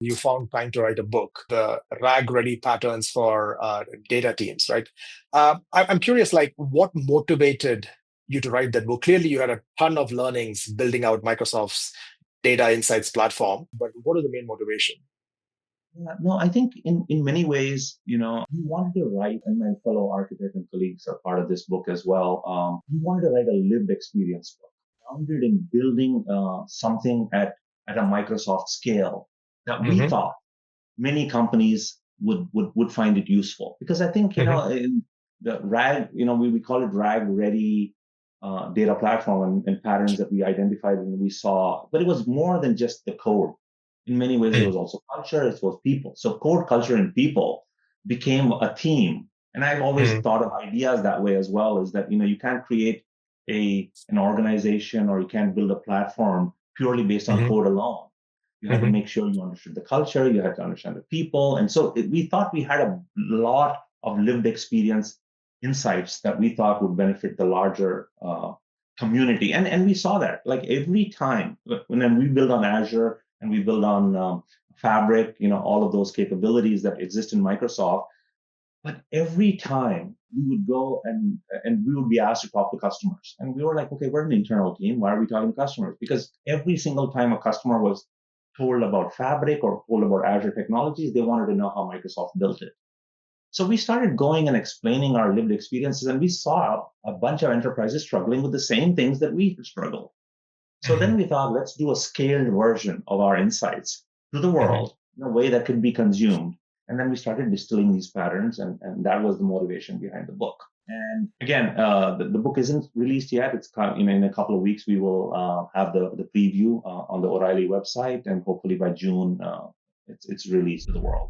you found time to write a book, the RAG ready patterns for data teams, right? I'm curious, like, what motivated you to write that book? Clearly, you had a ton of learnings building out Microsoft's data insights platform, but what is the main motivation? Yeah, no, I think in many ways, we wanted to write, and my fellow architect and colleagues are part of this book as well. We wanted to write a lived experience book, grounded in building something at a Microsoft scale that we Hmm. thought many companies would find it useful. Because I think, Hmm. in the RAG, we call it RAG ready data platform and patterns that we identified and we saw, but it was more than just the code. In many ways, it was also culture, it was people. So code, culture, and people became a theme. And I've always Hmm. thought of ideas that way as well, is that, you can't create an organization or you can't build a platform purely based on Hmm. code alone. You had to Hmm. make sure you understood the culture, you had to understand the people. And so we thought we had a lot of lived experience insights that we thought would benefit the larger community. And we saw that like every time when we build on Azure and we build on Fabric, all of those capabilities that exist in Microsoft. But every time we would go and we would be asked to talk to customers, and we were like, okay, we're an internal team. Why are we talking to customers? Because every single time a customer was told about Fabric or told about Azure technologies, they wanted to know how Microsoft built it. So we started going and explaining our lived experiences, and we saw a bunch of enterprises struggling with the same things that we struggle. So then Hmm. we thought, let's do a scaled version of our insights to the Hmm. world in a way that could be consumed. And then we started distilling these patterns, and that was the motivation behind the book. And again, the book isn't released yet. It's in a couple of weeks we will have the preview on the O'Reilly website, and hopefully by June it's released to the world.